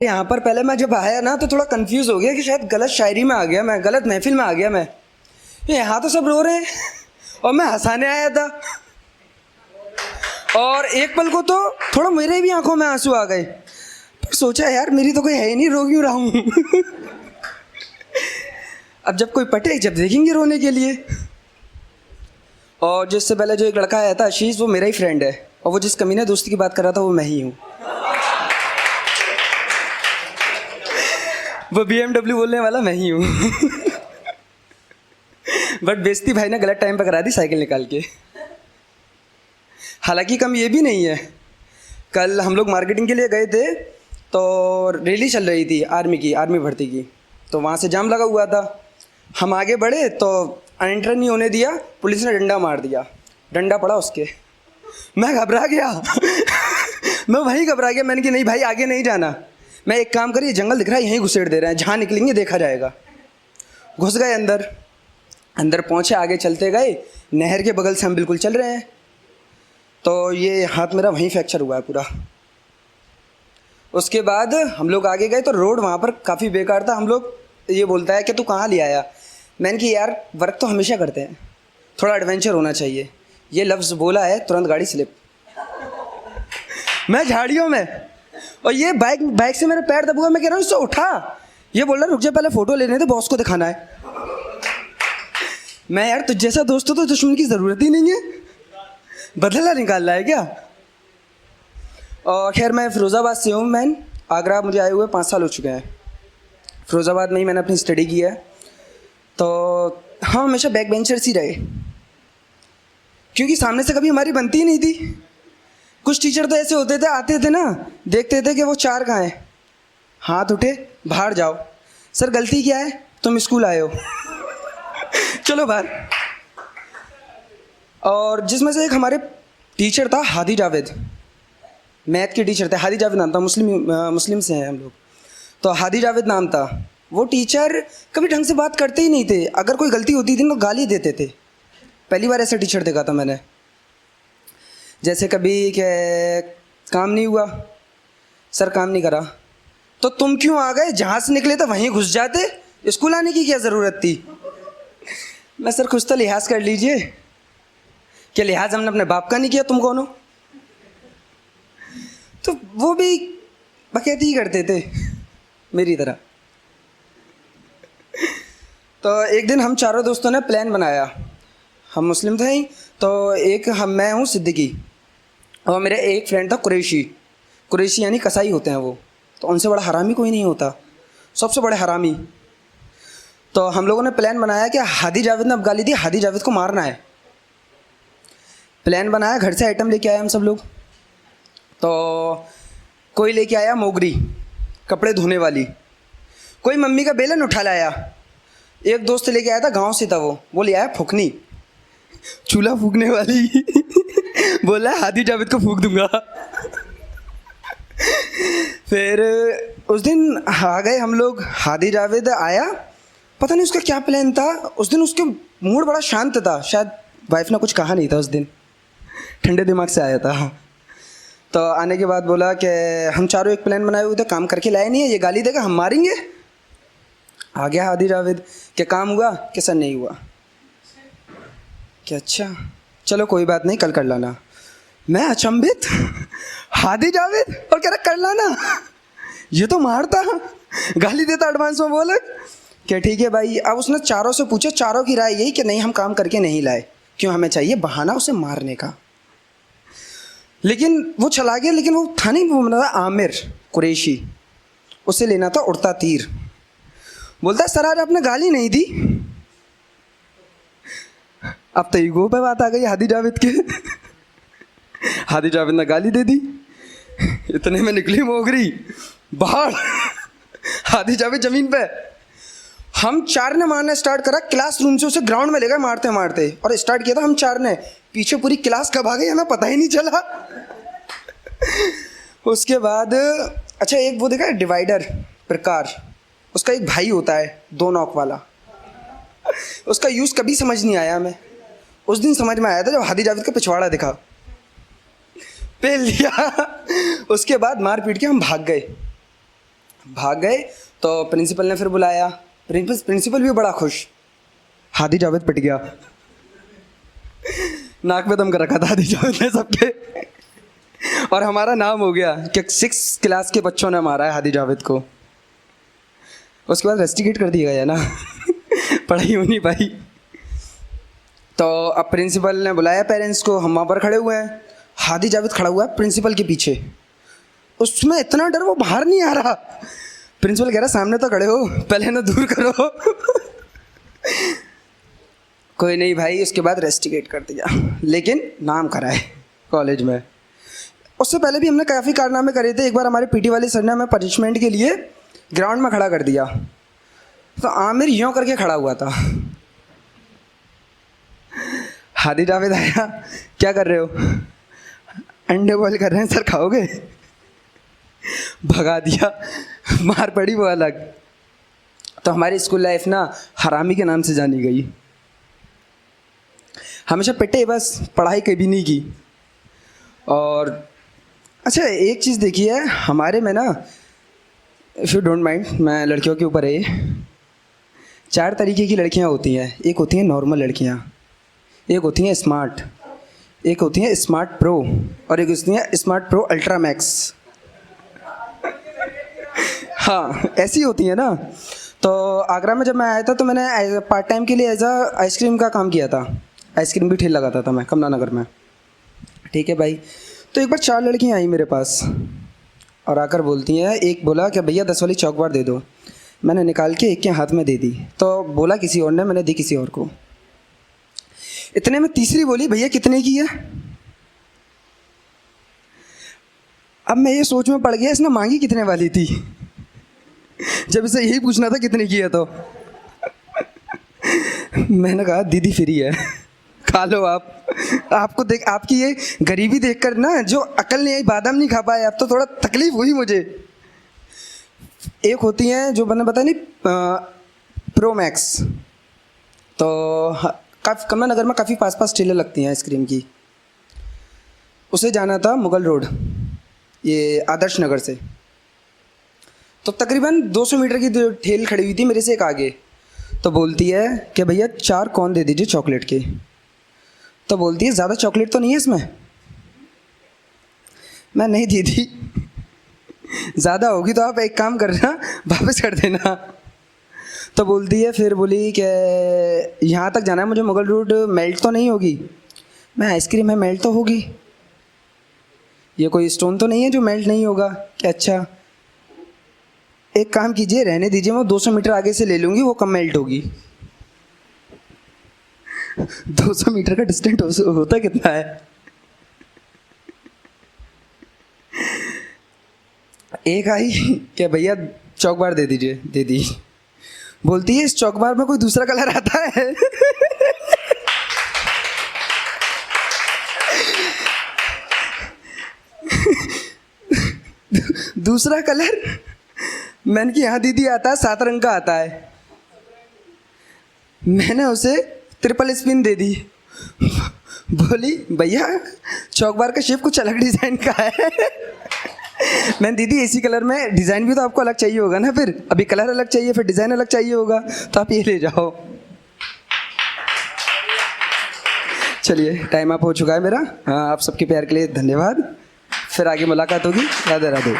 यहाँ पर पहले मैं जब आया ना तो थोड़ा कंफ्यूज हो गया कि शायद गलत शायरी में आ गया मैं, गलत महफिल में आ गया मैं। यहाँ तो सब रो रहे हैं और मैं हंसाने आया था। और एक पल को तो थोड़ा मेरे भी आंखों में आंसू आ गए, पर सोचा यार मेरी तो कोई है ही नहीं, रो क्यों रहा हूँ। अब जब कोई पटे जब देखेंगे रोने के लिए। और जिससे पहले जो एक लड़का आया था आशीष, वो मेरा ही फ्रेंड है, और वो जिस कमीने दोस्ती की बात कर रहा था वो मैं ही हूँ। वो BMW बोलने वाला मैं ही हूँ। बट बेइज्जती भाई ने गलत टाइम पर करा दी साइकिल निकाल के। हालांकि कम ये भी नहीं है, कल हम लोग मार्केटिंग के लिए गए थे तो रैली चल रही थी आर्मी भर्ती की, तो वहाँ से जाम लगा हुआ था। हम आगे बढ़े तो एंटर नहीं होने दिया, पुलिस ने डंडा मार दिया, डंडा पड़ा उसके। मैं घबरा गया। मैं वहीं घबरा गया, मैंने कि नहीं भाई आगे नहीं जाना, मैं एक काम करिए, जंगल दिख रहा है यहीं घुसेड़ दे रहे हैं, जहाँ निकलेंगे देखा जाएगा। घुस गए अंदर पहुँचे, आगे चलते गए, नहर के बगल से हम बिल्कुल चल रहे हैं, तो ये हाथ मेरा वहीं फ्रैक्चर हुआ है पूरा। उसके बाद हम लोग आगे गए तो रोड वहाँ पर काफ़ी बेकार था। हम लोग ये बोलता है कि तू कहाँ ले आया, मैंने कि यार वर्क तो हमेशा करते हैं, थोड़ा एडवेंचर होना चाहिए। ये लफ्ज़ बोला है, तुरंत गाड़ी स्लिप। मैं झाड़ियों में, और ये बाइक से मेरा पैर दबा, मैं कह रहा हूँ इससे उठा, ये बोल रहा रुक जा पहले फ़ोटो लेने थे, बॉस को दिखाना है। मैं यार तुझ जैसा दोस्त हो तो दुश्मन की ज़रूरत ही नहीं है, बदला निकाल रहा है क्या। और खैर मैं फ़िरोज़ाबाद से हूँ, मैं आगरा मुझे आए हुए 5 साल हो चुके हैं। फ़िरोज़ाबाद में ही मैंने अपनी स्टडी की है। तो हम हमेशा बैक बेंचर्स ही रहे, क्योंकि सामने से कभी हमारी बनती ही नहीं थी। कुछ टीचर तो ऐसे होते थे, आते थे ना, देखते थे कि वो 4 कहाँ हैं, हाथ उठे बाहर जाओ, सर गलती क्या है, तुम स्कूल आए हो। चलो बाहर। और जिसमें से एक हमारे टीचर था हादी जावेद, मैथ के टीचर थे, हादी जावेद नाम था, मुस्लिम से हैं हम लोग, तो हादी जावेद नाम था। वो टीचर कभी ढंग से बात करते ही नहीं थे, अगर कोई गलती होती थी तो गाली देते थे। पहली बार ऐसा टीचर देखा था मैंने। जैसे कभी के काम नहीं हुआ, सर काम नहीं करा, तो तुम क्यों आ गए, जहाँ से निकले थे वहीं घुस जाते, स्कूल आने की क्या ज़रूरत थी। मैं सर कुछ तो लिहाज कर लीजिए। क्या लिहाज हमने अपने बाप का नहीं किया, तुम कौन हो। तो वो भी बकैती ही करते थे मेरी तरह। तो एक दिन हम चारों दोस्तों ने प्लान बनाया, हम मुस्लिम थे ही, तो एक मैं हूँ सिद्दीकी, और मेरा एक फ्रेंड था कुरैशी यानी कसाई होते हैं वो, तो उनसे बड़ा हरामी कोई नहीं होता, सबसे बड़े हरामी। तो हम लोगों ने प्लान बनाया कि हादी जावेद ने अब गाली दी, हादी जावेद को मारना है। प्लान बनाया, घर से आइटम लेके आए हम सब लोग। तो कोई लेके आया मोगरी कपड़े धोने वाली, कोई मम्मी का बेलन उठा लाया, एक दोस्त लेके आया था गांव से था, वो ले आया फूकनी, चूल्हा फूकने वाली। बोला हादी जावेद को फूक दूंगा। फिर उस दिन आ गए हम लोग, हादी जावेद आया, पता नहीं उसका क्या प्लान था। उस दिन उसके मूड बड़ा शांत था, शायद वाइफ ने कुछ कहा नहीं था उस दिन, ठंडे दिमाग से आया था। तो आने के बाद बोला कि हम चारों एक प्लान बनाए हुए थे, काम करके लाए नहीं है, ये गाली देगा, हम मारेंगे। आ गया हादी जावेद, क्या काम हुआ, कि सर नहीं हुआ। क्या अच्छा चलो कोई बात नहीं, कल कर लाना। मैं अचंभित, हादी जावेद और कह रहा कर लाना, ये तो मारता, गाली देता एडवांस में। बोले क्या ठीक है भाई। अब उसने चारों से पूछा, चारों की राय यही कि नहीं हम काम करके नहीं लाए, क्यों, हमें चाहिए बहाना उसे मारने का। लेकिन वो चला गया, लेकिन वो था नहीं, वो बना था आमिर कुरैशी, उसे लेना था उड़ता तीर। बोलता है सर आज आपने गाली नहीं दी। अब तो ईगो पे बात आ गई हादी जावेद के। हादी जावेद ने गाली दे दी, इतने में निकली मोगरी बाहर, हादी जावेद जमीन पे। हम 4 ने मारना स्टार्ट करा, क्लासरूम से उसे ग्राउंड में ले गए मारते मारते, और स्टार्ट किया था हम 4 ने, पीछे पूरी क्लास कब आ गई हमें पता ही नहीं चला। उसके बाद अच्छा एक वो देखा है डिवाइडर प्रकार, उसका एक भाई होता है 2 नॉक वाला, उसका यूज़ कभी समझ नहीं आया हमें। उस दिन समझ में आया था जब हादी जावेद का पिछवाड़ा दिखा, पेल लिया। उसके बाद मार पीट के हम भाग गए। भाग गए तो प्रिंसिपल ने फिर बुलाया। प्रिंसिपल भी बड़ा खुश। हादी जावेद पिट गया। नाक पे दम कर रखा था हादी जावेद ने सबके। और हमारा नाम हो गया कि 6 क्लास के बच्चों ने मारा है हादी जावेद को। उसके बाद रेस्टिकेट कर दिया गया ना। पढ़ाई हो नहीं पाई। तो अब प्रिंसिपल ने बुलाया पेरेंट्स को, हम वहाँ पर खड़े हुए हैं। हादी जावेद खड़ा हुआ है प्रिंसिपल के पीछे। उसमें इतना डर वो बाहर नहीं आ रहा। प्रिंसिपल कह रहा सामने तो खड़े हो, पहले ना दूर करो। कोई नहीं भाई, उसके बाद रेस्टिकेट कर दिया, लेकिन नाम कराए कॉलेज में। उससे पहले भी हमने काफ़ी कारनामे करे थे। एक बार हमारे पीटी वाले सर ने हमें पनिशमेंट के लिए ग्राउंड में खड़ा कर दिया। तो आमिर यूँ करके खड़ा हुआ था। हादी जावेद आया, क्या कर रहे हो? अंडे बॉईल कर रहे हैं सर, खाओगे? भगा दिया। मार पड़ी वो अलग। तो हमारी स्कूल लाइफ ना हरामी के नाम से जानी गई। हमेशा पिटे, बस पढ़ाई कभी नहीं की। और अच्छा एक चीज़ देखिए, हमारे में ना, इफ़ यू डोंट माइंड, मैं लड़कियों के ऊपर है, 4 तरीके की लड़कियां होती हैं। एक होती हैं नॉर्मल लड़कियां, एक होती हैं स्मार्ट, एक होती हैं स्मार्ट प्रो, और एक होती हैं स्मार्ट प्रो अल्ट्रा मैक्स। हाँ, ऐसी होती है ना। तो आगरा में जब मैं आया था तो मैंने पार्ट टाइम के लिए एज अ आइसक्रीम का काम किया था। आइसक्रीम भी ठेल लगाता था मैं कमला नगर में। ठीक है भाई। तो एक बार 4 लड़कियाँ आई मेरे पास और आकर बोलती हैं, एक बोला कि भैया 10 वाली चॉक बार दे दो। मैंने निकाल के एक के हाथ में दे दी, तो बोला किसी और ने, मैंने दी किसी और को। इतने में तीसरी बोली, भैया कितने की है? अब मैं ये सोच में पड़ गया, इसने मांगी कितने वाली थी, जब इसे यही पूछना था कितने की है। तो मैंने कहा दीदी फ्री है, खा लो आप। आपको देख, आपकी ये गरीबी देखकर ना जो अकल नहीं आई, बादाम नहीं खा पाए, अब तो थोड़ा तकलीफ हुई मुझे। एक होती हैं जो मैंने बताया नहीं, प्रो मैक्स। तो काफ़ी कमला नगर में काफ़ी पास ठेले लगती हैं आइसक्रीम की। उसे जाना था मुगल रोड, ये आदर्श नगर से। तो तकरीबन 200 मीटर की ठेल खड़ी हुई थी मेरे से एक आगे। तो बोलती है कि भैया 4 कौन दे दीजिए चॉकलेट के। तो बोलती है ज़्यादा चॉकलेट तो नहीं है इसमें? मैं नहीं दीदी, ज़्यादा होगी तो आप एक काम करना, वापस कर देना। तो बोलती है, फिर बोली कि यहाँ तक जाना है मुझे मुगल रोड, मेल्ट तो नहीं होगी? मैं आइसक्रीम है, मेल्ट तो होगी, ये कोई स्टोन तो नहीं है जो मेल्ट नहीं होगा। क्या अच्छा, एक काम कीजिए, रहने दीजिए, मैं 200 मीटर आगे से ले लूँगी, वो कम मेल्ट होगी। 200 मीटर का डिस्टेंस होता कितना है? एक आई क्या भैया चौक बार दे दीजिए, दे दी। बोलती है इस चौक बार में कोई दूसरा कलर आता है? दूसरा कलर? मैंने कि हाँ दीदी आता है, 7 रंग का आता है। मैंने उसे ट्रिपल स्पिन दे दी। बोली भैया चौक बार का शेप कुछ अलग डिज़ाइन का है। मैंने दीदी इसी कलर में डिज़ाइन भी तो आपको अलग चाहिए होगा ना, फिर अभी कलर अलग चाहिए, फिर डिज़ाइन अलग चाहिए होगा, तो आप ये ले जाओ। चलिए टाइम अप हो चुका है मेरा। हाँ, आप सबके प्यार के लिए धन्यवाद। फिर आगे मुलाकात होगी। राधे राधे।